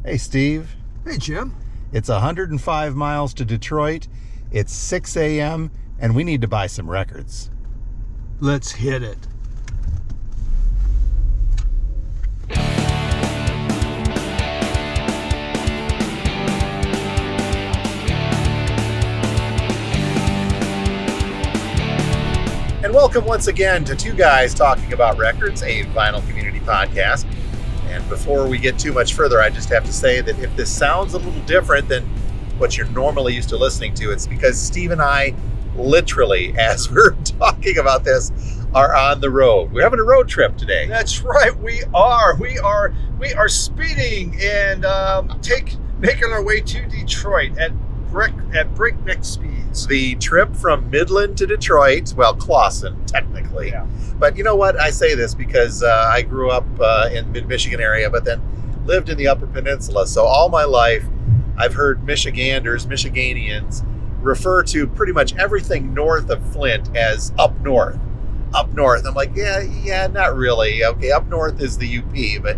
Hey, Steve. Hey, Jim. It's 105 miles to Detroit. It's 6 a.m. and we need to buy some records. Let's hit it. And welcome once again to Two Guys Talking About Records, a vinyl community podcast. And before we get too much further, I just have to say that if this sounds a little different than what you're normally used to listening to, it's because Steve and I literally, as we're talking about this, are on the road. We're having a road trip today. That's right. We are speeding and making our way to Detroit at breakneck speeds. The trip from Midland to Detroit, well, Clawson, technically. Yeah. But you know what? I say this because I grew up in mid-Michigan area, but then lived in the Upper Peninsula. So all my life, I've heard Michiganians, refer to pretty much everything north of Flint as up north. Up north. I'm like, yeah, not really. Okay, up north is the UP. But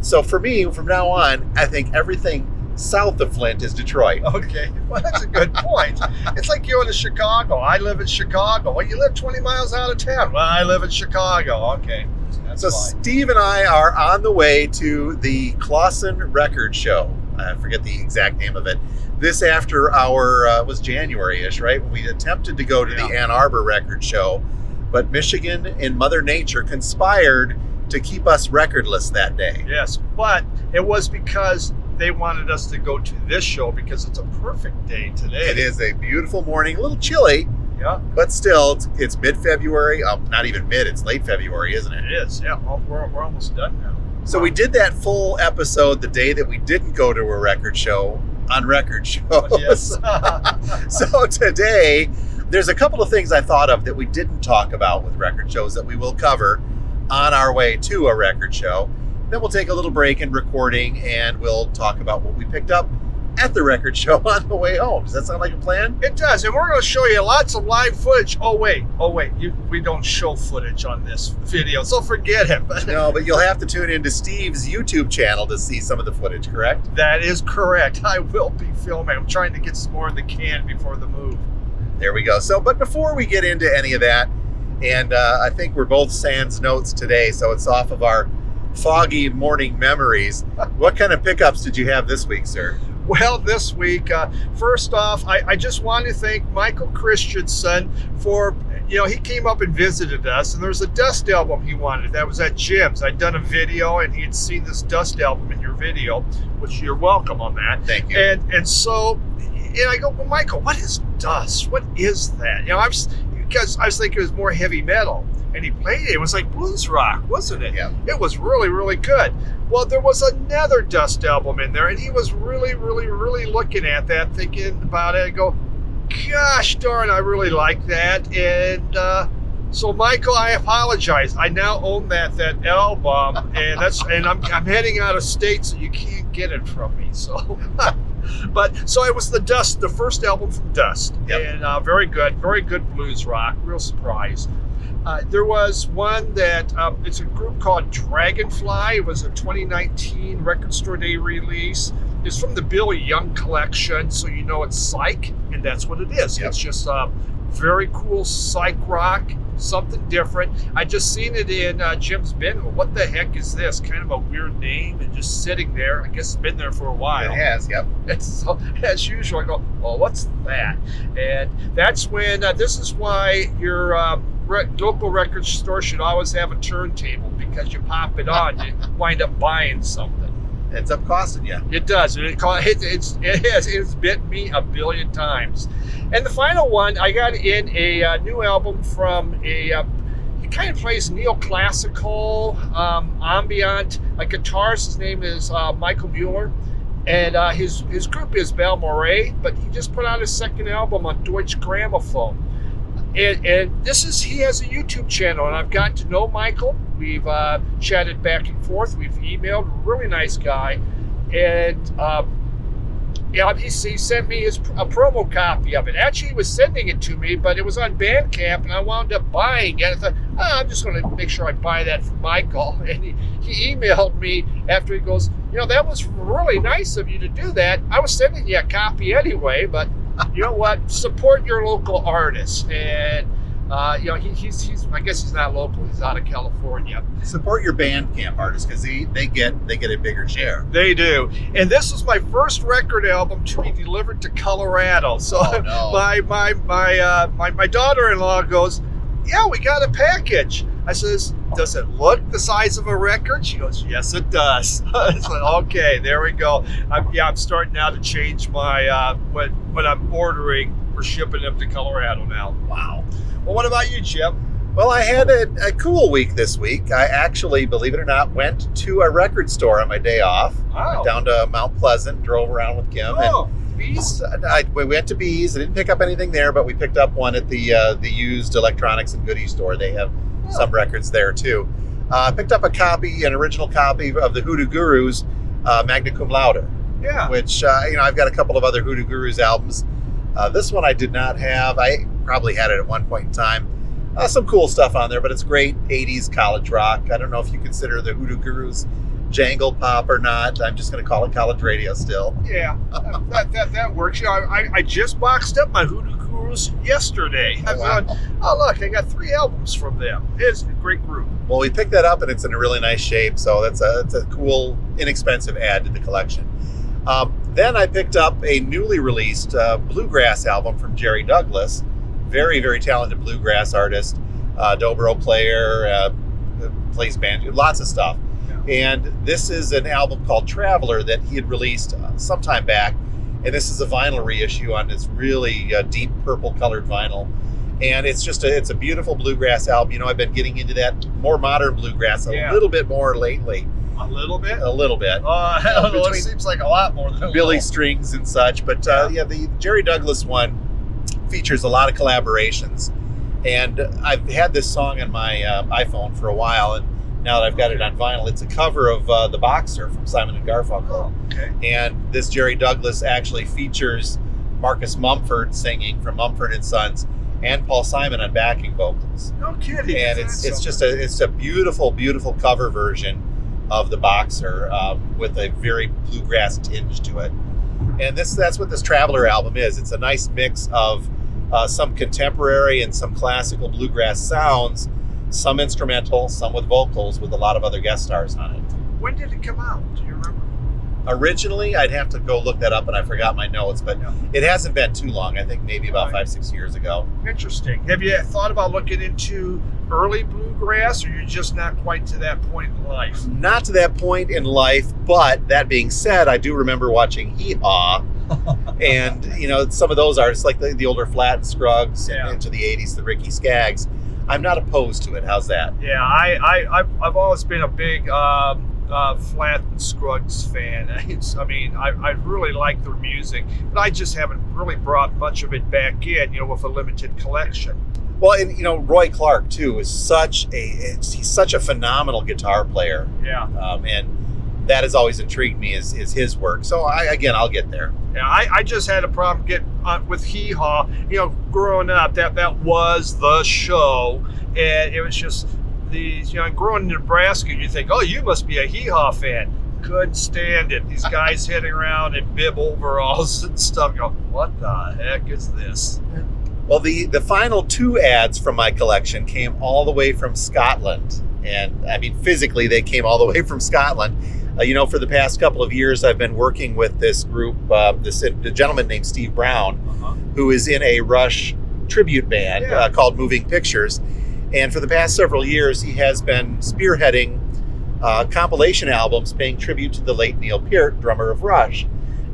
so for me, from now on, I think everything south of Flint is Detroit. Okay, well, that's a good point. It's like going to Chicago. I live in Chicago. Well, you live 20 miles out of town. Well, I live in Chicago. Okay, that's so fine. Steve and I are on the way to the Clawson Record Show. I forget the exact name of it. This after our, was January-ish, right? When we attempted to go to the Ann Arbor Record Show, but Michigan and Mother Nature conspired to keep us recordless that day. Yes, but it was because they wanted us to go to this show because it's a perfect day today. It is a beautiful morning, a little chilly, Yeah, but still, it's mid-February. Not even mid, it's late February, isn't it? it is. Yeah, well, we're almost done now. So we did that full episode the day that we didn't go to a record show on record shows. Yes. So today, there's a couple of things I thought of that we didn't talk about with record shows that we will cover on our way to a record show. Then we'll take a little break in recording and we'll talk about what we picked up at the record show on the way home. Does that sound like a plan? It does, and we're going to show you lots of live footage. Oh wait, we don't show footage on this video, so forget it. No, but you'll have to tune into Steve's YouTube channel to see some of the footage, correct? That is correct. I will be filming. I'm trying to get some more in the can before the move. There we go. So, but before we get into any of that, and I think we're both sans notes today, so it's off of our foggy morning memories. What kind of pickups did you have this week, sir? Well, this week, first off, I just want to thank Michael Christensen for, he came up and visited us, and there's a Dust album he wanted. That was at Jim's. I'd done a video, and he had seen this Dust album in your video, which you're welcome on that. Thank you. And so, I go, well, Michael, what is Dust? What is that? Because I was thinking it was more heavy metal. And he played it. It was like blues rock, wasn't it? Yeah. It was really, really good. Well, there was another Dust album in there, and he was really, really, really looking at that, thinking about it, and go, gosh darn, I really like that. And so, Michael, I apologize. I now own that album, and I'm heading out of state, so you can't get it from me. So, but so it was the first album from Dust, Yep. And very good blues rock. Real surprise. There was one that, it's a group called Dragonfly. It was a 2019 Record Store Day release. It's from the Bill Young collection, so you know it's psych, and that's what it is. Yep. It's just very cool psych rock, something different. I just seen it in Jim's bin. What the heck is this? Kind of a weird name, and just sitting there. I guess it's been there for a while. It has, yep. And so, as usual, I go, well, what's that? And that's when, this is why your local record store should always have a turntable, because you pop it on, you wind up buying something. Ends up costing you. It does. And it's bit me a billion times. And the final one, I got in a new album from he kind of plays neoclassical, ambient, like guitarist. His name is Michael Mueller. And his group is Balmoray, but he just put out his second album on Deutsche Grammophon. And he has a YouTube channel, and I've gotten to know Michael. We've chatted back and forth. We've emailed. Really nice guy. And Yeah, he sent me a promo copy of it. Actually, he was sending it to me, but it was on Bandcamp, and I wound up buying it. I thought, I'm just going to make sure I buy that for Michael. And he emailed me after. He goes, that was really nice of you to do that. I was sending you a copy anyway, but you know what? Support your local artists. And he's I guess he's not local. He's out of California. Support your Bandcamp artists because they get a bigger share. They do. And this was my first record album to be delivered to Colorado. So my daughter-in-law goes, "Yeah, we got a package." I says, "Does it look the size of a record?" She goes, "Yes, it does." It's like, okay, there we go. I'm starting now to change my what I'm ordering. We're shipping them to Colorado now. Wow. Well, what about you, Jim? Well, I had a cool week this week. I actually, believe it or not, went to a record store on my day off. Wow. Went down to Mount Pleasant, drove around with Kim. And Bees? We went to Bees. I didn't pick up anything there, but we picked up one at the used electronics and goodies store. They have some records there, too. Picked up an original copy of the Hoodoo Gurus, Magna Cum Laude. Yeah. Which, I've got a couple of other Hoodoo Gurus albums. This one I did not have. I probably had it at one point in time. Some cool stuff on there, but it's great 80s college rock. I don't know if you consider the Hoodoo Gurus jangle pop or not. I'm just going to call it college radio still. Yeah, that works. I just boxed up my Hoodoo Gurus yesterday. Look, I got 3 albums from them. It's a great group. Well, we picked that up and it's in a really nice shape, so it's a cool, inexpensive add to the collection. Then I picked up a newly released bluegrass album from Jerry Douglas. Very, very talented bluegrass artist, dobro player, plays banjo, lots of stuff. Yeah. And this is an album called Traveler that he had released some time back. And this is a vinyl reissue on this really deep purple colored vinyl. And it's a beautiful bluegrass album. I've been getting into that more modern bluegrass a little bit more lately. A little bit? A little bit. It seems like a lot more than Billy Strings and such. But the Jerry Douglas one features a lot of collaborations. And I've had this song on my iPhone for a while, and now that I've got it on vinyl, it's a cover of The Boxer from Simon & Garfunkel. Oh, okay. And this Jerry Douglas actually features Marcus Mumford singing from Mumford & Sons and Paul Simon on backing vocals. No kidding. And it's a beautiful, beautiful cover version of The Boxer with a very bluegrass tinge to it. And that's what this Traveler album is. It's a nice mix of some contemporary and some classical bluegrass sounds, some instrumental, some with vocals, with a lot of other guest stars on it. When did it come out? Do you remember? Originally, I'd have to go look that up, and I forgot my notes, but it hasn't been too long. I think maybe about 5-6 years ago. Interesting. Have you thought about looking into early bluegrass, or you're just not quite to that point in life? Not to that point in life, but that being said, I do remember watching Hee Haw, and some of those artists, like the older Flat and Scruggs, and into the 80s, the Ricky Skaggs. I'm not opposed to it. How's that? Yeah, I've always been a big Flat and Scruggs fan. I really like their music, but I just haven't really brought much of it back in, with a limited collection. Well, and Roy Clark too is such a phenomenal guitar player. Yeah. And that has always intrigued me is his work. So I'll get there. Yeah, I just had a problem getting with Hee Haw. Growing up, that was the show, and it was just these. Growing in Nebraska, you think, oh, you must be a Hee Haw fan. Couldn't stand it. These guys heading around in bib overalls and stuff. What the heck is this? Well, the final 2 ads from my collection came all the way from Scotland. And physically, they came all the way from Scotland. For the past couple of years, I've been working with this group, the gentleman named Steve Brown, who is in a Rush tribute band called Moving Pictures. And for the past several years, he has been spearheading compilation albums paying tribute to the late Neil Peart, drummer of Rush.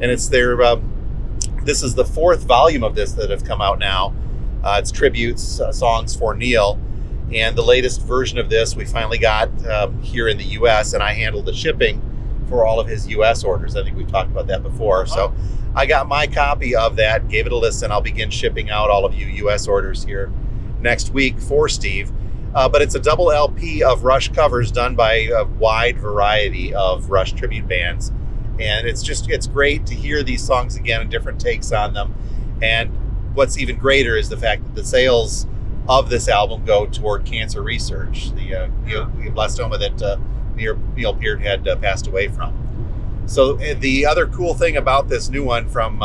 And it's this is the 4th volume of this that have come out now. It's tributes, songs for Neil. And the latest version of this we finally got here in the U.S., and I handled the shipping for all of his U.S. orders. I think we've talked about that before. So I got my copy of that, gave it a listen. I'll begin shipping out all of you U.S. orders here next week for Steve. But it's a double LP of Rush covers done by a wide variety of Rush tribute bands. And it's great to hear these songs again and different takes on them. And what's even greater is the fact that the sales of this album go toward cancer research, the glioblastoma that Neil Peart had passed away from. So the other cool thing about this new one from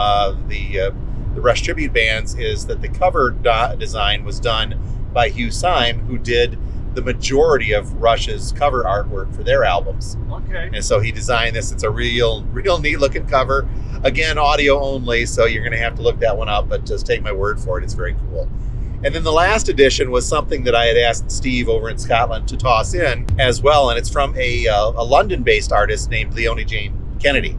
the Rush tribute bands is that the cover design was done by Hugh Syme, who did the majority of Rush's cover artwork for their albums. Okay. And so he designed this. It's a real neat looking cover. Again, audio only, so you're going to have to look that one up, but just take my word for it. It's very cool. And then the last edition was something that I had asked Steve over in Scotland to toss in as well, and it's from a London-based artist named Leonie Jane Kennedy.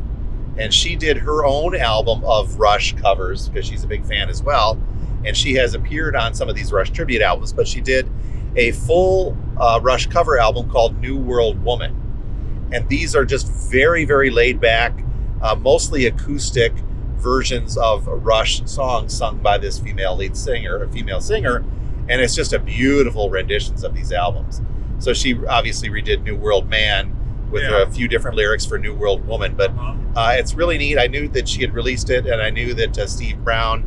And she did her own album of Rush covers because she's a big fan as well. And she has appeared on some of these Rush tribute albums, but she did a full Rush cover album called New World Woman. And these are just very, very laid back, mostly acoustic versions of Rush songs sung by this female singer. And it's just a beautiful renditions of these albums. So she obviously redid New World Man with a few different lyrics for New World Woman, but it's really neat. I knew that she had released it, and I knew that Steve Brown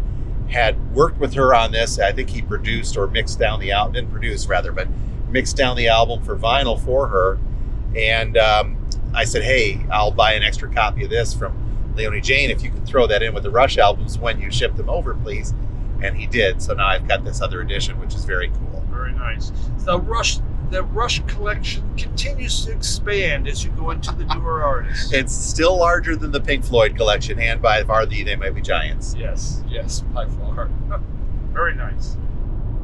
had worked with her on this. I think he produced or mixed down the album, didn't produce rather, but mixed down the album for vinyl for her. And I said, hey, I'll buy an extra copy of this from Leonie Jane if you can throw that in with the Rush albums when you ship them over, please. And he did. So now I've got this other edition, which is very cool. Very nice. The Rush collection continues to expand as you go into the newer artists. It's still larger than the Pink Floyd collection, and by far They Might Be Giants. Yes, by far. Very nice.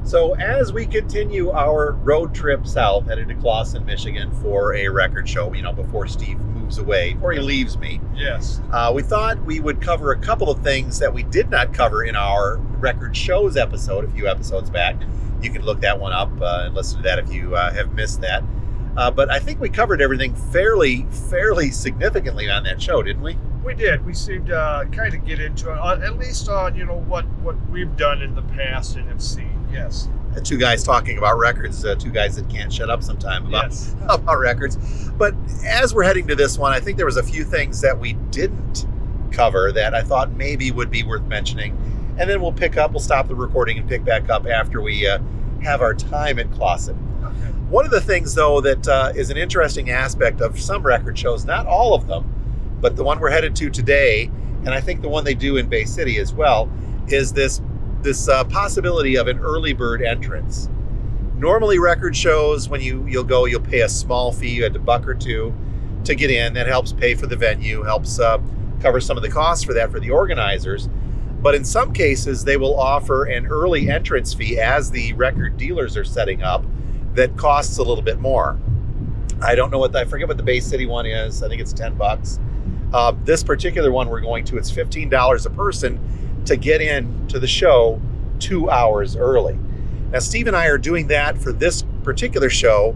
So as we continue our road trip south, headed to Clawson, Michigan for a record show, before Steve moves away, before he leaves me. Yes. We thought we would cover a couple of things that we did not cover in our record shows episode a few episodes back. You can look that one up and listen to that if you have missed that. But I think we covered everything fairly significantly on that show, didn't we? We did. We seemed to kind of get into it, at least on what we've done in the past and have seen. Yes. Two guys talking about records, two guys that can't shut up sometime about records. But as we're heading to this one, I think there was a few things that we didn't cover that I thought maybe would be worth mentioning. And then we'll stop the recording and pick back up after we have our time at Clawson. Okay. One of the things, though, that is an interesting aspect of some record shows, not all of them, but the one we're headed to today, and I think the one they do in Bay City as well, is this possibility of an early bird entrance. Normally, record shows, when you'll pay a small fee, a buck or two, to get in. That helps pay for the venue, helps cover some of the costs for that for the organizers. But in some cases, they will offer an early entrance fee as the record dealers are setting up that costs a little bit more. I forget what the Bay City one is. I think it's $10. This particular one we're going to, it's $15 a person to get in to the show 2 hours early. Now, Steve and I are doing that for this particular show.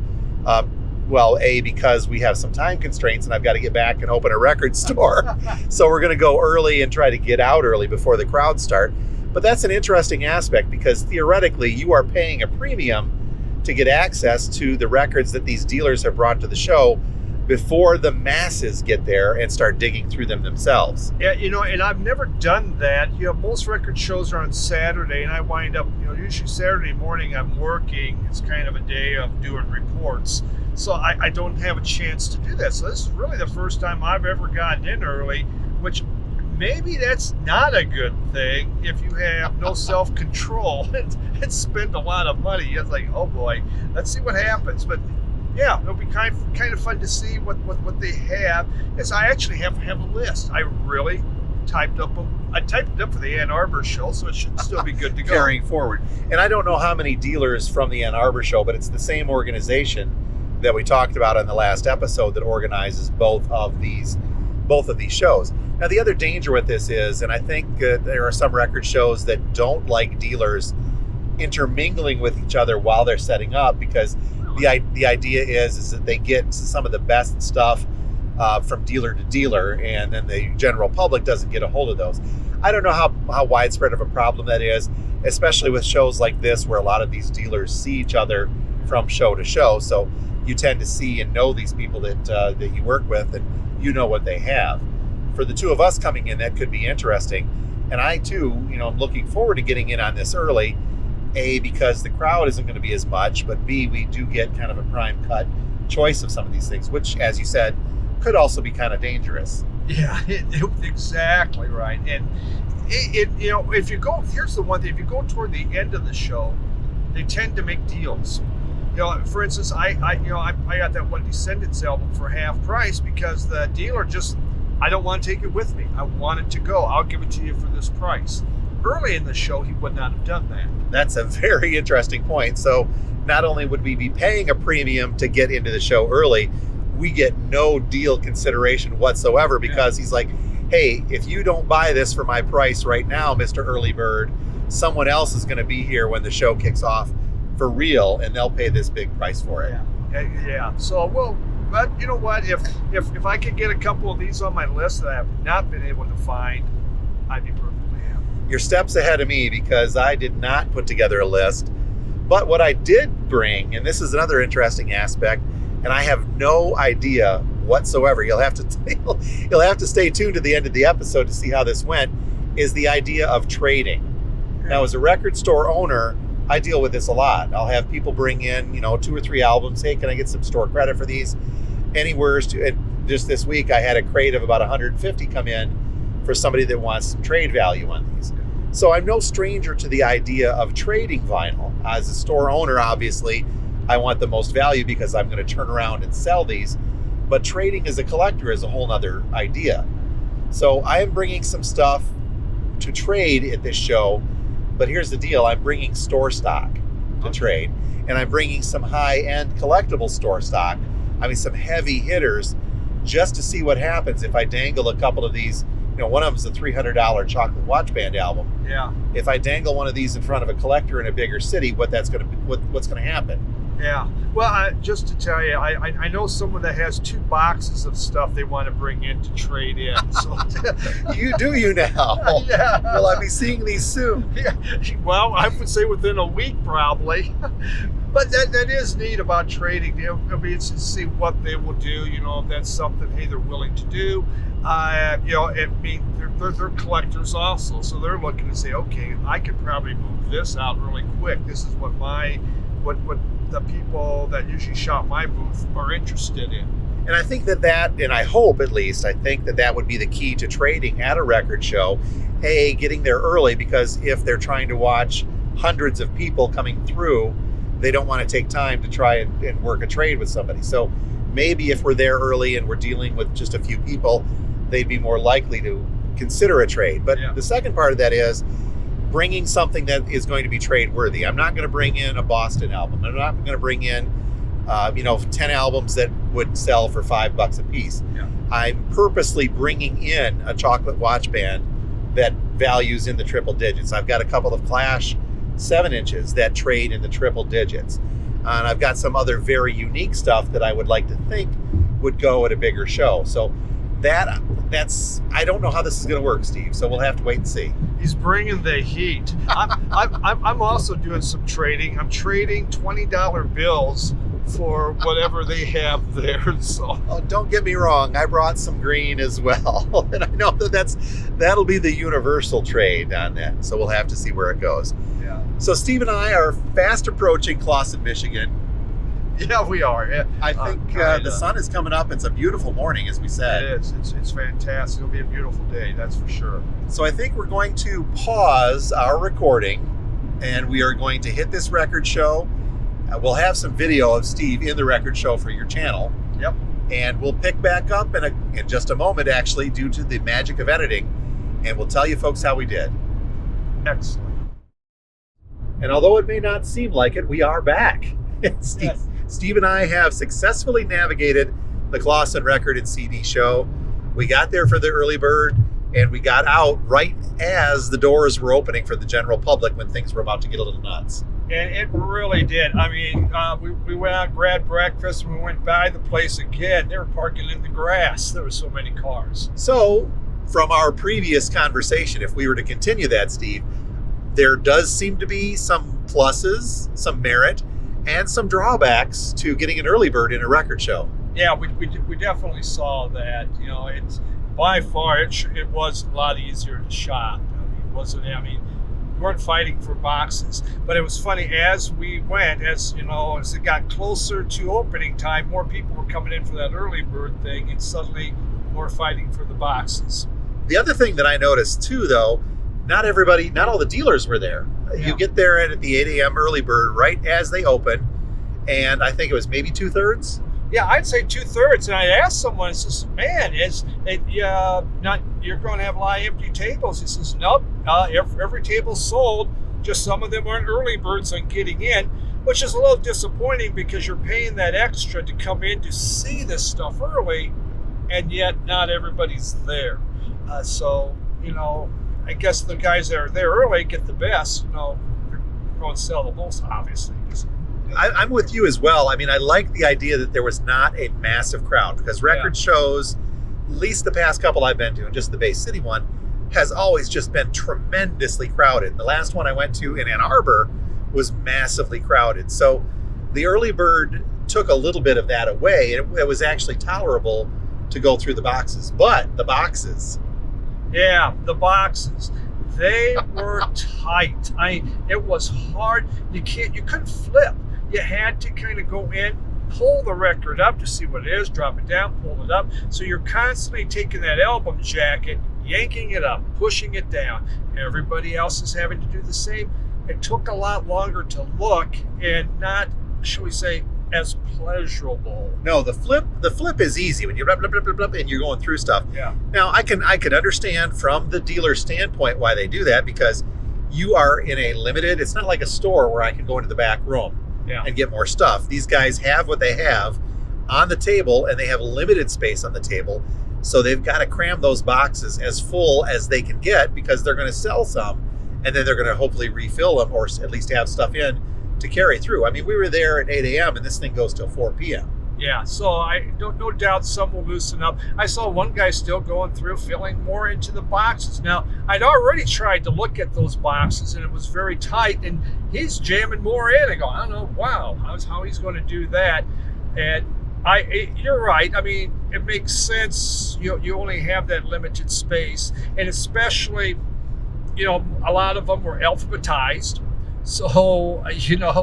Because we have some time constraints and I've got to get back and open a record store. So we're going to go early and try to get out early before the crowds start. But that's an interesting aspect because theoretically you are paying a premium to get access to the records that these dealers have brought to the show before the masses get there and start digging through them themselves. Yeah, and I've never done that. Most record shows are on Saturday, and I wind up, usually Saturday morning I'm working. It's kind of a day of doing reports. So I don't have a chance to do that. So this is really the first time I've ever gotten in early, which maybe that's not a good thing if you have no self-control and spend a lot of money. It's like, oh boy, let's see what happens. But yeah, it'll be kind of fun to see what they have. Yes, I actually have a list. I really typed it up for the Ann Arbor show, so it should still be good to go. Carrying forward. And I don't know how many dealers from the Ann Arbor show, but it's the same organization that we talked about in the last episode that organizes both of these shows. Now, the other danger with this is, and I think there are some record shows that don't like dealers intermingling with each other while they're setting up, because the idea is that they get some of the best stuff from dealer to dealer, and then the general public doesn't get a hold of those. I don't know how widespread of a problem that is, especially with shows like this where a lot of these dealers see each other from show to show. So you tend to see and know these people that you work with, and you know what they have. for the two of us coming in, that could be interesting. And I too, I'm looking forward to getting in on this early. A, because the crowd isn't going to be as much, but B, we do get kind of a prime cut choice of some of these things, which, as you said, could also be kind of dangerous. Yeah, exactly right. And if you go, here's the one thing: if you go toward the end of the show, they tend to make deals. For instance, I got that one Descendants album for half price because the dealer I don't want to take it with me. I want it to go. I'll give it to you for this price. Early in the show, he would not have done that. That's a very interesting point. So not only would we be paying a premium to get into the show early, we get no deal consideration whatsoever because he's like, hey, if you don't buy this for my price right now, Mr. Early Bird, someone else is going to be here when the show kicks off for real, and they'll pay this big price for it. Yeah. So, well, but you know what? If I could get a couple of these on my list that I have not been able to find, I'd be perfectly happy. You're steps ahead of me because I did not put together a list. But what I did bring, and this is another interesting aspect, and I have no idea whatsoever. You'll have to stay tuned to the end of the episode to see how this went. Is the idea of trading. Now, as a record store owner, I deal with this a lot. I'll have people bring in, 2 or 3 albums. Hey, can I get some store credit for these? Anywheres to. And just this week, I had a crate of about 150 come in for somebody that wants some trade value on these. So I'm no stranger to the idea of trading vinyl. As a store owner, obviously, I want the most value because I'm going to turn around and sell these. But trading as a collector is a whole nother idea. So I am bringing some stuff to trade at this show. But here's the deal. I'm bringing store stock to trade. And I'm bringing some high-end collectible store stock. I mean, some heavy hitters just to see what happens if I dangle a couple of these. One of them is a $300 chocolate watch band album. Yeah. If I dangle one of these in front of a collector in a bigger city, what's going to happen? Yeah. Well, just to tell you, I know someone that has 2 boxes of stuff they want to bring in to trade in. So you now? Yeah. Will I be seeing these soon? Yeah. Well, I would say within a week probably. But that is neat about trading. I mean, it's to see what they will do. If that's something they're willing to do. They're collectors also, so they're looking to say, okay, I could probably move this out really quick. This is what the people that usually shop my booth are interested in. And I think that, and I hope at least, I think that would be the key to trading at a record show. A, getting there early, because if they're trying to watch hundreds of people coming through, they don't want to take time to try and work a trade with somebody. So maybe if we're there early and we're dealing with just a few people, they'd be more likely to consider a trade. But the second part of that is bringing something that is going to be trade worthy. I'm not going to bring in a Boston album. I'm not going to bring in 10 albums that would sell for $5 a piece. I'm purposely bringing in a chocolate watch band that values in the triple digits. I've got a couple of Clash 7 inches that trade in the triple digits. And I've got some other very unique stuff that I would like to think would go at a bigger show. So that's I don't know how this is going to work, Steve. So we'll have to wait and see. He's bringing the heat. I'm also doing some trading. I'm trading $20 bills for whatever they have there. So don't get me wrong. I brought some green as well, and I know that'll be the universal trade on that. So we'll have to see where it goes. Yeah. So Steve and I are fast approaching Clawson, Michigan. Yeah, we are. Yeah. I think the sun is coming up. It's a beautiful morning, as we said. It is. It's fantastic. It'll be a beautiful day, that's for sure. So I think we're going to pause our recording, and we are going to hit this record show. We'll have some video of Steve in the record show for your channel. Yep. And we'll pick back up in just a moment, actually, due to the magic of editing, and we'll tell you folks how we did. Excellent. And although it may not seem like it, we are back. Steve and I have successfully navigated the Clawson Record CD Show. We got there for the early bird, and we got out right as the doors were opening for the general public when things were about to get a little nuts. And it really did. I mean, we went out and grabbed breakfast, and we went by the place again. They were parking in the grass. There were so many cars. So, from our previous conversation, if we were to continue that, Steve, there does seem to be some pluses, some merit, and some drawbacks to getting an early bird in a record show. Yeah, we definitely saw that. by far, it was a lot easier to shop. It wasn't. We weren't fighting for boxes, but it was funny as we went, as it got closer to opening time, more people were coming in for that early bird thing, and suddenly more fighting for the boxes. The other thing that I noticed too, though, not all the dealers were there. Yeah. You get there at the 8 a.m. early bird right as they open, and I think it was maybe 2/3. Yeah, I'd say 2/3. And I asked someone, I says, man, you're going to have a lot of empty tables. He says, nope, every table's sold. Just some of them aren't early birds on getting in, which is a little disappointing because you're paying that extra to come in to see this stuff early, and yet not everybody's there. So, I guess the guys that are there early get the best. They're going to sell the most, obviously. I'm with you as well. I mean, I like the idea that there was not a massive crowd, because record shows, at least the past couple I've been to, and just the Bay City one, has always just been tremendously crowded. The last one I went to in Ann Arbor was massively crowded. So the early bird took a little bit of that away. It was actually tolerable to go through the boxes. But the boxes. Yeah, the boxes. They were tight. It was hard. You couldn't flip. You had to kind of go in, pull the record up to see what it is, drop it down, pull it up. So you're constantly taking that album jacket, yanking it up, pushing it down. Everybody else is having to do the same. It took a lot longer to look, and not, shall we say, as pleasurable. No, the flip is easy when you're blah, blah, blah, blah, blah, and you're going through stuff. Yeah. Now I can understand from the dealer standpoint why they do that, because you are in a limited, it's not like a store where I can go into the back room and get more stuff. These guys have what they have on the table, and they have limited space on the table. So they've got to cram those boxes as full as they can get, because they're going to sell some, and then they're going to hopefully refill them, or at least have stuff in to carry through. I mean, we were there at 8 a.m. and this thing goes till 4 p.m. Yeah, so I no doubt some will loosen up. I saw one guy still going through, filling more into the boxes. Now, I'd already tried to look at those boxes, and it was very tight, and he's jamming more in. I go, I don't know, wow, how he's going to do that. And you're right. I mean, it makes sense. You only have that limited space, and especially, a lot of them were alphabetized. So,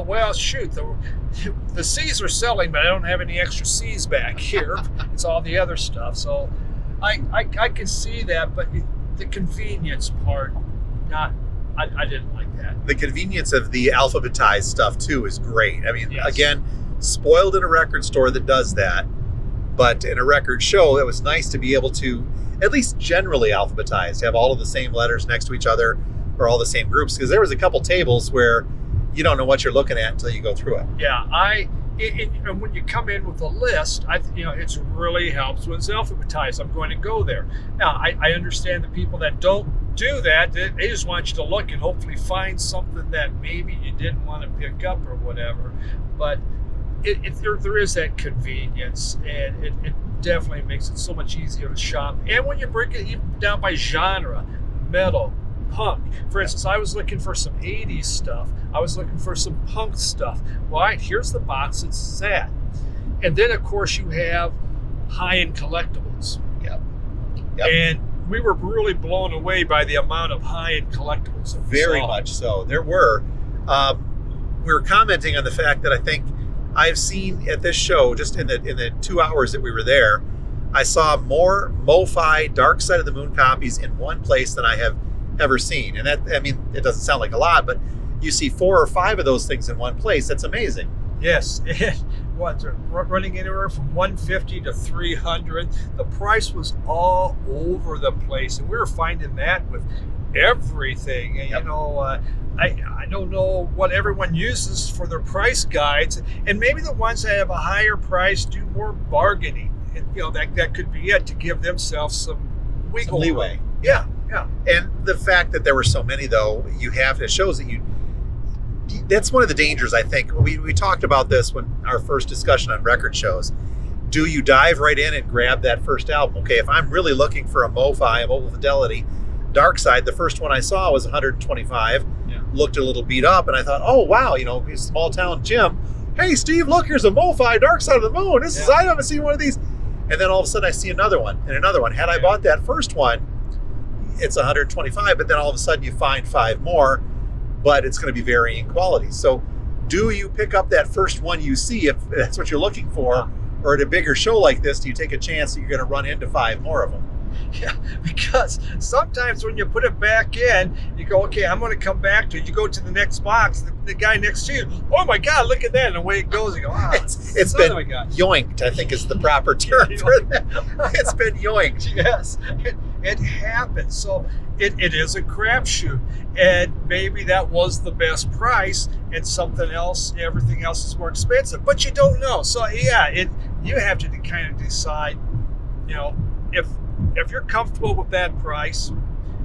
well, shoot, the C's are selling, but I don't have any extra C's back here. It's all the other stuff. So I can see that, but the convenience part, I didn't like that. The convenience of the alphabetized stuff, too, is great. I mean, Yes. Again, spoiled in a record store that does that. But in a record show, it was nice to be able to, at least generally alphabetized, have all of the same letters next to each other, or all the same groups, because there was a couple tables where you don't know what you're looking at until you go through it. Yeah, and when you come in with a list, it really helps when it's alphabetized. I'm going to go there. Now, I understand the people that don't do that, they just want you to look and hopefully find something that maybe you didn't want to pick up or whatever. But there is that convenience, and it definitely makes it so much easier to shop. And when you break it even down by genre, metal, punk. For instance, I was looking for some 80s stuff. I was looking for some punk stuff. Well, all right, here's the box it's at. And then, of course, you have high-end collectibles. Yep. And we were really blown away by the amount of high-end collectibles that we Very saw. much so. There were. We were commenting on the fact that I think I've seen at this show, just in the 2 hours that we were there, I saw more MoFi Dark Side of the Moon copies in one place than I have ever seen. And that, I mean, it doesn't sound like a lot, but you see 4 or 5 of those things in one place. That's amazing. Yes, running anywhere from $150 to $300. The price was all over the place, and we were finding that with everything. And I don't know what everyone uses for their price guides, and maybe the ones that have a higher price do more bargaining. And, that could be it, to give themselves some wiggle room. Leeway. Yeah. And the fact that there were so many, though, it shows that that's one of the dangers, I think. We talked about this when our first discussion on record shows. Do you dive right in and grab that first album? Okay, if I'm really looking for a MoFi, a Mobile Fidelity, Dark Side, the first one I saw was 125. Yeah. Looked a little beat up, and I thought, oh, wow, small town Jim. Hey, Steve, look, here's a MoFi Dark Side of the Moon. I haven't seen one of these. And then all of a sudden I see another one and another one. Had I bought that first one, it's 125, but then all of a sudden you find 5 more, but it's going to be varying quality. So do you pick up that first one you see if that's what you're looking for? Or at a bigger show like this, do you take a chance that you're going to run into 5 more of them? Yeah, because sometimes when you put it back in, you go, okay, I'm going to come back to it. You go to the next box, the guy next to you, oh my God, look at that. And away it goes. You go, it's been yoinked, I think is the proper term for that. It's been yoinked. Yes, it happens. So it is a crapshoot. And maybe that was the best price and something else, everything else is more expensive. But you don't know. So yeah, you have to kind of decide, if you're comfortable with that price, you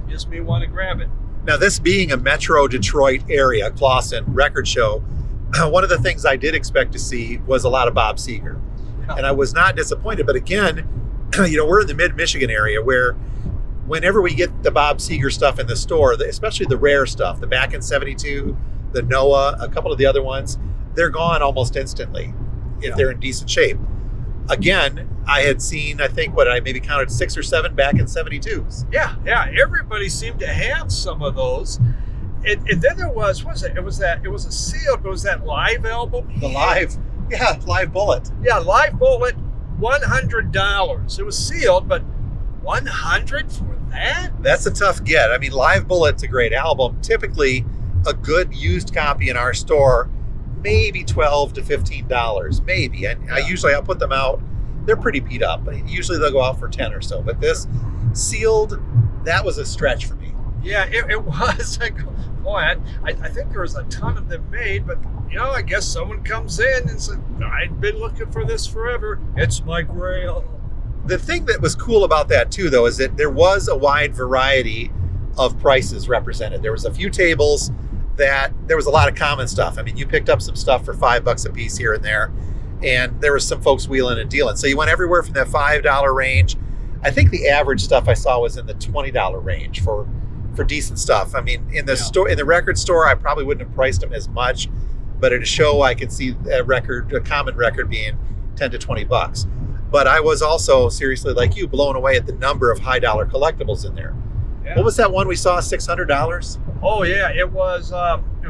just may want to grab it. Now, this being a Metro Detroit area Clawson Record Show, one of the things I did expect to see was a lot of Bob Seger. Yeah. And I was not disappointed. But again, we're in the mid-Michigan area where whenever we get the Bob Seger stuff in the store, especially the rare stuff, the Back in 72, the Noah, a couple of the other ones, they're gone almost instantly if they're in decent shape. Again, I had seen, I think, I maybe counted 6 or 7 Back in 72s. Yeah. Everybody seemed to have some of those. And then there was it was a sealed, but was that live album? Live Bullet. Yeah, Live Bullet, $100. It was sealed, but $100 for that? That's a tough get. I mean, Live Bullet's a great album. Typically, a good used copy in our store, maybe $12 to $15, maybe. And I'll put them out. They're pretty beat up. Usually they'll go out for 10 or so. But this sealed, that was a stretch for me. Yeah, it was. I go, boy, I think there was a ton of them made, but I guess someone comes in and says, I've been looking for this forever. It's my grail. The thing that was cool about that too, though, is that there was a wide variety of prices represented. There was a few tables that there was a lot of common stuff. I mean, you picked up some stuff for $5 a piece here and there, and there was some folks wheeling and dealing. So you went everywhere from that $5 range. I think the average stuff I saw was in the $20 range for decent stuff. I mean, in the store, in the record store, I probably wouldn't have priced them as much, but at a show, I could see a common record being $10 to $20. But I was also, seriously like you, blown away at the number of high dollar collectibles in there. Yeah. What was that one we saw, $600? Oh yeah, it was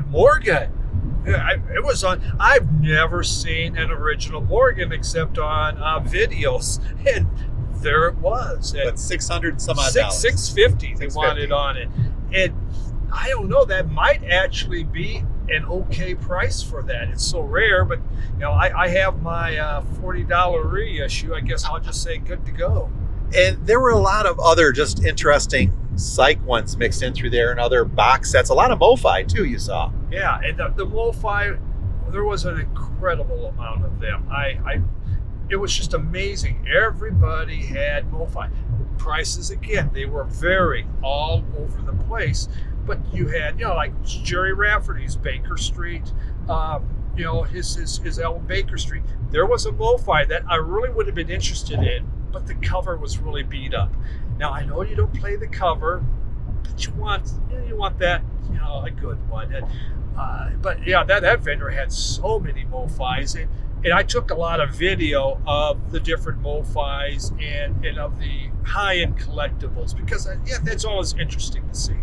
Morgan. It was on. I've never seen an original Morgan except on videos, and there it was. But 600 some odd $650 they wanted on it, and I don't know. That might actually be an okay price for that. It's so rare, but I have my $40 reissue. I guess I'll just say good to go. And there were a lot of other just interesting psych ones mixed in through there and other box sets. A lot of MoFi too, you saw. Yeah, and the MoFi, there was an incredible amount of them. It was just amazing. Everybody had MoFi. Prices, again, they were varying all over the place. But you had, like Jerry Rafferty's Baker Street, his album Baker Street. There was a MoFi that I really would have been interested in, but the cover was really beat up. Now I know you don't play the cover, but you want that, a good one. And, but yeah, that vendor had so many MoFis, and I took a lot of video of the different MoFis and of the high-end collectibles because that's always interesting to see.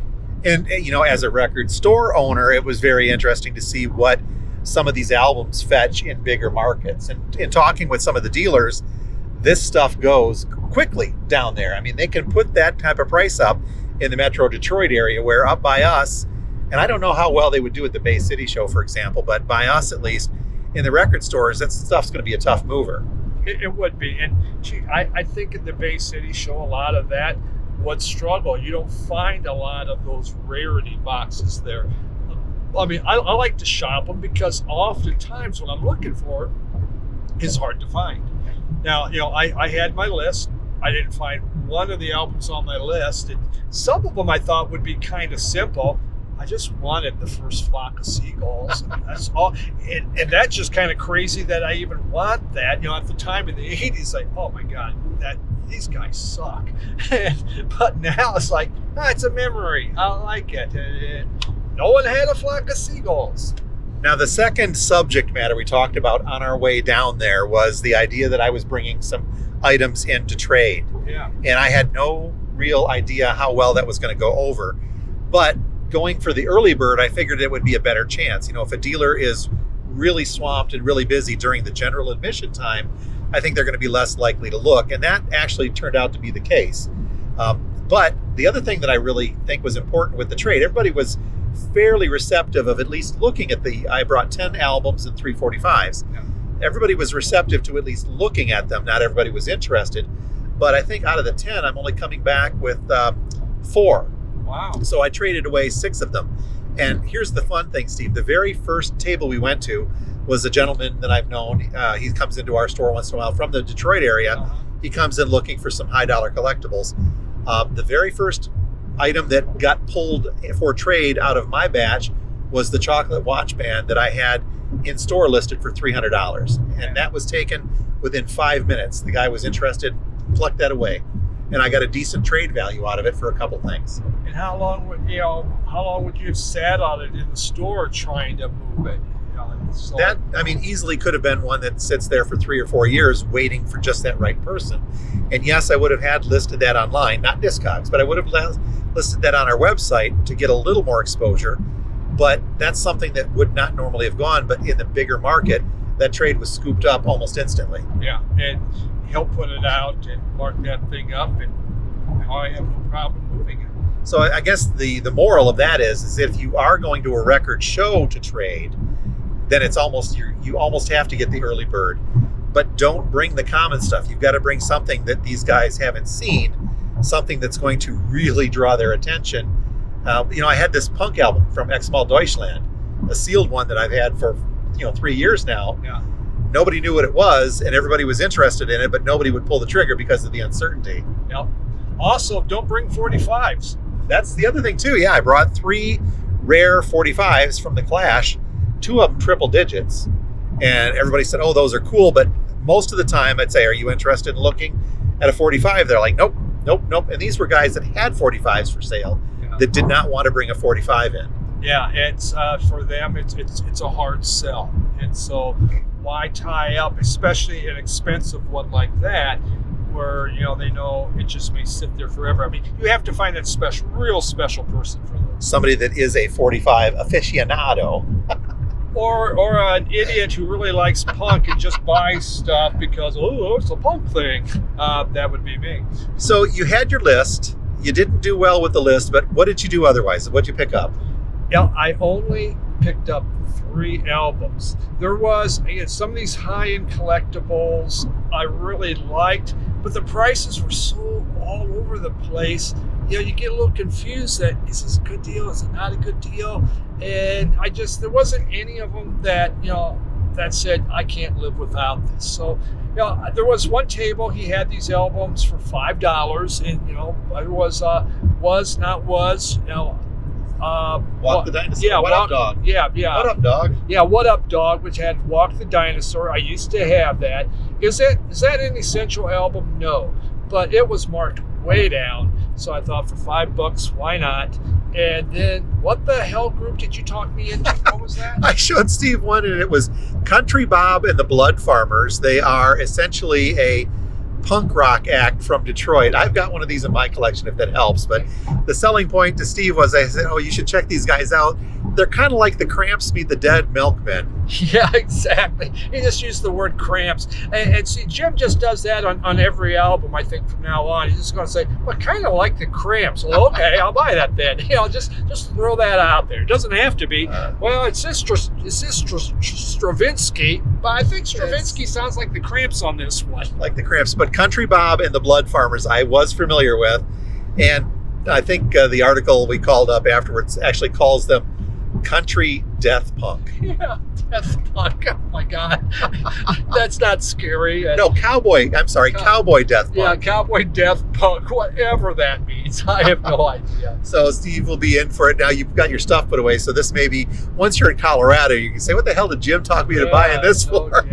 And as a record store owner, it was very interesting to see what some of these albums fetch in bigger markets. And in talking with some of the dealers, this stuff goes quickly down there. I mean, they can put that type of price up in the Metro Detroit area, where up by us, and I don't know how well they would do at the Bay City show, for example, but by us at least, in the record stores, that stuff's going to be a tough mover. It would be. And I think at the Bay City show, a lot of that would struggle. You don't find a lot of those rarity boxes there. I mean, I like to shop them because oftentimes what I'm looking for is hard to find. Now, I had my list. I didn't find one of the albums on my list, and some of them I thought would be kind of simple. I just wanted the first Flock of Seagulls. I mean, that's all. And that's just kind of crazy that I even want that. At the time in the 80s, like, oh my God, these guys suck. But now it's like, it's a memory. I like it. No one had a Flock of Seagulls. Now, the second subject matter we talked about on our way down there was the idea that I was bringing some items into trade. Yeah. And I had no real idea how well that was going to go over. But going for the early bird, I figured it would be a better chance. You know, if a dealer is really swamped and really busy during the general admission time, I think they're going to be less likely to look. And that actually turned out to be the case. But the other thing that I really think was important with the trade, everybody was fairly receptive of at least looking at I brought 10 albums and 3 45s. Yeah. Everybody was receptive to at least looking at them. Not everybody was interested. But I think out of the 10, I'm only coming back with 4. Wow. So I traded away 6 of them. And here's the fun thing, Steve. The very first table we went to was a gentleman that I've known. He comes into our store once in a while from the Detroit area. Uh-huh. He comes in looking for some high dollar collectibles. The very first item that got pulled for trade out of my batch was the chocolate watch band that I had in store listed for $300. And that was taken within 5 minutes. The guy was interested, plucked that away. And I got a decent trade value out of it for a couple things. And how long would you have sat on it in the store trying to move it? So That, I mean, easily could have been one that sits there for 3 or 4 years waiting for just that right person. And yes, I would have had listed that online, not Discogs, but I would have listed that on our website to get a little more exposure. But that's something that would not normally have gone. But in the bigger market, that trade was scooped up almost instantly. Yeah, and he'll put it out and mark that thing up, and I have no problem moving it. So I guess the moral of that is if you are going to a record show to trade, then it's almost you almost have to get the early bird. But don't bring the common stuff. You've got to bring something that these guys haven't seen, something that's going to really draw their attention. I had this punk album from X-Mal Deutschland, a sealed one that I've had for 3 years now. Yeah. Nobody knew what it was, and everybody was interested in it, but nobody would pull the trigger because of the uncertainty. Yep. Also, don't bring 45s. That's the other thing too. Yeah, I brought 3 rare 45s from the Clash, 2 of them triple digits, and everybody said, "Oh, those are cool." But most of the time, I'd say, "Are you interested in looking at a 45?" They're like, "Nope, nope, nope." And these were guys that had 45s for sale that did not want to bring a 45 in. Yeah, it's for them. It's a hard sell, and so why tie up, especially an expensive one like that, where they know it just may sit there forever. I mean, you have to find that real special person for those. Somebody that is a 45 aficionado. Or an idiot who really likes punk and just buys stuff because, it's a punk thing. That would be me. So you had your list. You didn't do well with the list, but what did you do otherwise? What did you pick up? Yeah, I only picked up 3 albums. There was some of these high-end collectibles I really liked, but the prices were so all over the place. You get a little confused that is this a good deal? Is it not a good deal? And there wasn't any of them that that said I can't live without this. So there was one table. He had these albums for $5, and it was not was. Walk the Dinosaur. Yeah, What Up Dog? Yeah. What Up Dog? Yeah, What Up Dog, which had Walk the Dinosaur. I used to have that. Is that an essential album? No, but it was marked way down. So I thought for $5, why not? And then what the hell group did you talk me into? What was that? I showed Steve one, and it was Country Bob and the Blood Farmers. They are essentially a punk rock act from Detroit. I've got one of these in my collection if that helps, but the selling point to Steve was I said, you should check these guys out. They're kind of like the Cramps meet the Dead Milkmen. Yeah, exactly. He just used the word Cramps. And see, Jim just does that on every album, I think, from now on. He's just going to say, well, kind of like the Cramps. Well, okay, I'll buy that then. Just throw that out there. It doesn't have to be. Well, it says Stravinsky, but I think Stravinsky sounds like the Cramps on this one. Like the Cramps, but Country Bob and the Blood Farmers I was familiar with, and I think the article we called up afterwards actually calls them country death punk. Yeah, death punk. Oh my God, that's not scary. No, cowboy death punk. Yeah, cowboy death punk, whatever that means. I have no idea. So Steve will be in for it now. You've got your stuff put away, so this may be, once you're in Colorado, you can say, what the hell did Jim talk me into buying this for?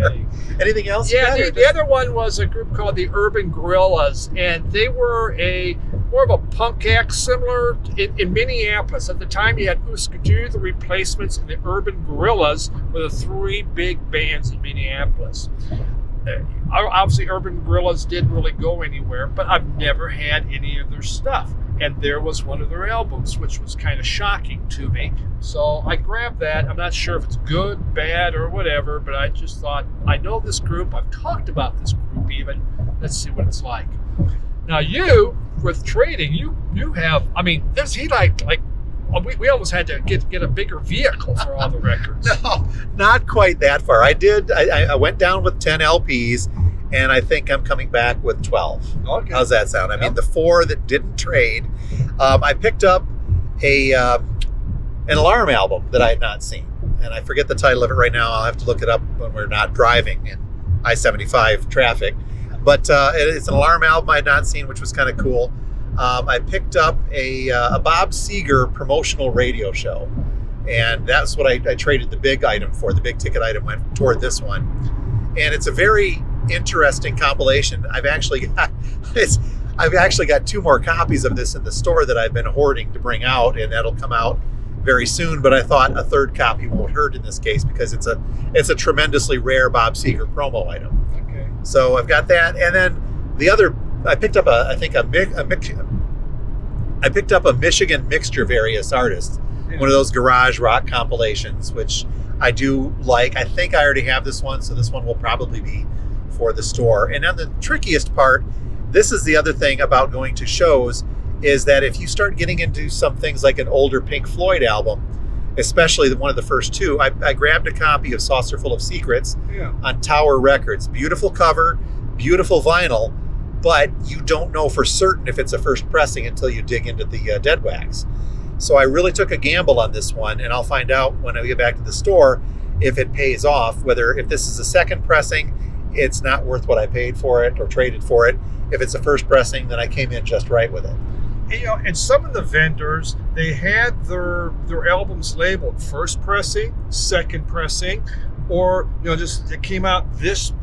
Anything else? Yeah, the other one was a group called the Urban Gorillas, and they were more of a punk act, similar in Minneapolis. At the time, you had Uskadoo, the Replacements, and the Urban Gorillas were the 3 big bands in Minneapolis. obviously Urban Gorillas didn't really go anywhere, but I've never had any of their stuff. And there was one of their albums, which was kind of shocking to me. So I grabbed that. I'm not sure if it's good, bad, or whatever, but I just thought, I know this group. I've talked about this group even. Let's see what it's like. Now you, with trading, you have, I mean, does he like we almost had to get a bigger vehicle for all the records. No, not quite that far. I went down with 10 LPs, and I think I'm coming back with 12. Okay. How's that sound? I mean, the 4 that didn't trade. I picked up an Alarm album that I had not seen, and I forget the title of it right now. I'll have to look it up when we're not driving in I-75 traffic. But it's an Alarm album I had not seen, which was kind of cool. I picked up a Bob Seger promotional radio show, and that's what I traded the big item for. The big ticket item went toward this one, and it's a very interesting compilation. I've actually got 2 more copies of this in the store that I've been hoarding to bring out, and that'll come out very soon. But I thought a 3rd copy won't hurt in this case because it's a tremendously rare Bob Seger promo item. Okay. So I've got that, and then the other. I picked up I picked up a Michigan mixture of various artists, one of those garage rock compilations, which I do like. I think I already have this one, so this one will probably be for the store. And then the trickiest part, this is the other thing about going to shows, is that if you start getting into some things like an older Pink Floyd album, especially one of the first 2, I grabbed a copy of Saucerful of Secrets on Tower Records. Beautiful cover, beautiful vinyl, but you don't know for certain if it's a first pressing until you dig into the dead wax. So I really took a gamble on this one, and I'll find out when I get back to the store if it pays off. If this is a second pressing, it's not worth what I paid for it or traded for it. If it's a first pressing, then I came in just right with it. And some of the vendors, they had their albums labeled first pressing, second pressing, or just it came out this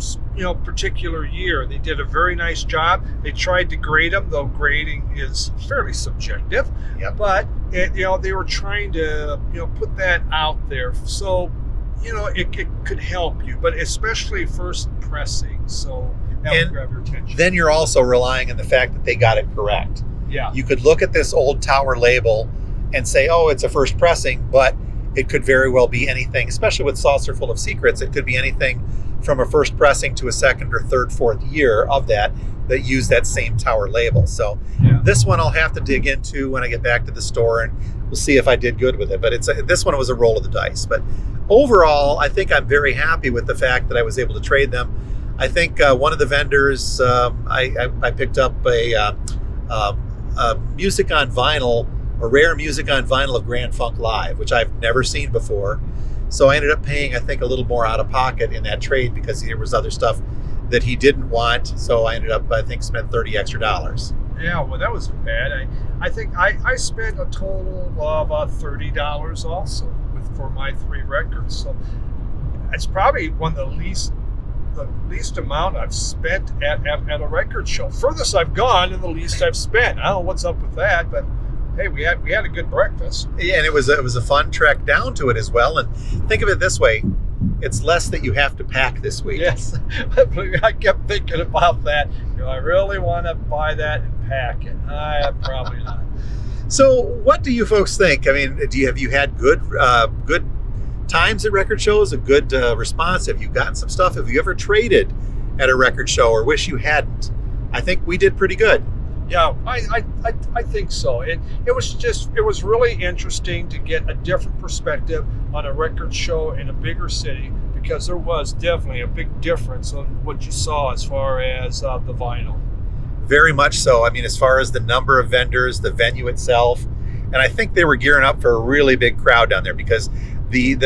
particular year. They did a very nice job. They tried to grade them, though grading is fairly subjective. Yep. But they were trying to put that out there, so it could help you, but especially first pressing. So that would grab your attention. Then you're also relying on the fact that they got it correct. Yeah. You could look at this old Tower label and say, oh, it's a first pressing, but it could very well be anything, especially with Saucerful of Secrets. It could be anything from a first pressing to a second or third, fourth year of that use that same Tower label. So This one I'll have to dig into when I get back to the store, and we'll see if I did good with it. But this one was a roll of the dice. But overall, I think I'm very happy with the fact that I was able to trade them. I think one of the vendors, I picked up a music on vinyl, a rare music on vinyl of Grand Funk Live, which I've never seen before. So I ended up paying, I think, a little more out of pocket in that trade because there was other stuff that he didn't want. So I ended up, I think, spent $30 extra. Yeah, well, that wasn't bad. I think I spent a total of $30 also for my 3 records. So it's probably one of the least amount I've spent at a record show. Furthest I've gone and the least I've spent. I don't know what's up with that, but hey, we had a good breakfast. Yeah, and it was a fun trek down to it as well. And think of it this way, it's less that you have to pack this week. Yes, I kept thinking about that. I really want to buy that and pack it. Probably not. So, what do you folks think? I mean, have you had good times at record shows? A good response? Have you gotten some stuff? Have you ever traded at a record show, or wish you hadn't? I think we did pretty good. Yeah, I think so. It was really interesting to get a different perspective on a record show in a bigger city, because there was definitely a big difference on what you saw as far as the vinyl. Very much so. I mean, as far as the number of vendors, the venue itself, and I think they were gearing up for a really big crowd down there, because the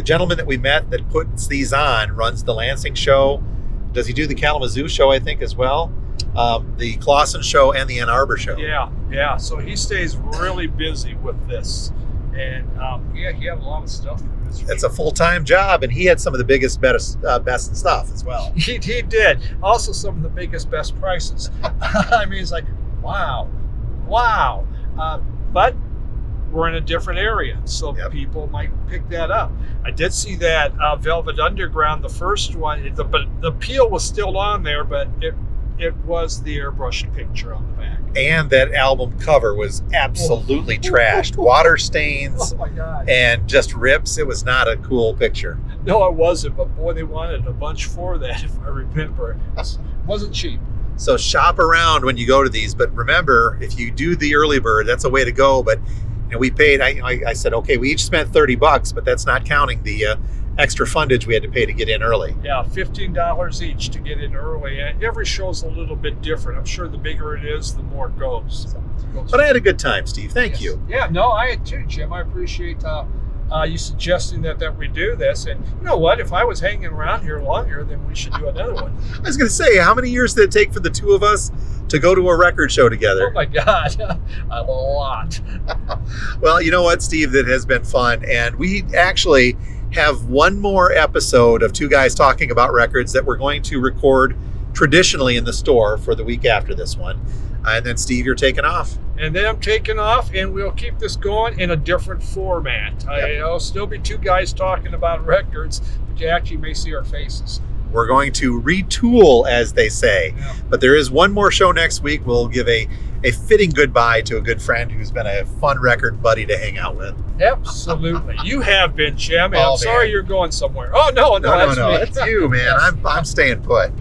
gentleman that we met that puts these on runs the Lansing show. Does he do the Kalamazoo show, I think, as well? The Clawson show and the Ann Arbor show. Yeah. So he stays really busy with this, and he had a lot of stuff. It's a full-time job, and he had some of the biggest, best stuff as well. He did. Also, some of the biggest, best prices. I mean, it's like, wow. But were in a different area, so people might pick that up. I did see that Velvet Underground, the first one, but the peel was still on there, but it was the airbrushed picture on the back. And that album cover was absolutely trashed. Water stains and just rips. It was not a cool picture. No, it wasn't, but boy, they wanted a bunch for that, if I remember. It wasn't cheap. So shop around when you go to these, but remember, if you do the early bird, that's a way to go. But we paid, I said, okay, we each spent $30, but that's not counting the extra fundage we had to pay to get in early. Yeah, $15 each to get in early. And every show's a little bit different. I'm sure the bigger it is, the more it goes. But I had a good time, Steve. Thank you. Yeah, no, I had too, Jim. I appreciate you suggesting that we do this. And you know what? If I was hanging around here longer, then we should do another one. I was going to say, how many years did it take for the two of us to go to a record show together? Oh my God, a lot. Well, you know what, Steve? That has been fun. And we actually have one more episode of Two Guys Talking About Records that we're going to record traditionally in the store for the week after this one. And then, Steve, you're taking off. And then I'm taking off, and we'll keep this going in a different format. I'll still be two guys talking about records, but you actually may see our faces. We're going to retool, as they say. Yeah. But there is one more show next week. We'll give a fitting goodbye to a good friend who's been a fun record buddy to hang out with. Absolutely. You have been, Jim. I'm sorry you're going somewhere. Oh, no. That's you, man. I'm staying put.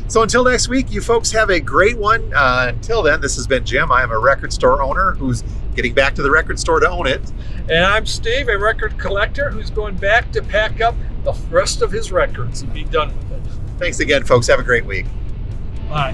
So until next week, you folks have a great one. Until then, this has been Jim. I am a record store owner who's getting back to the record store to own it. And I'm Steve, a record collector who's going back to pack up the rest of his records and be done with it. Thanks again, folks. Have a great week. Bye.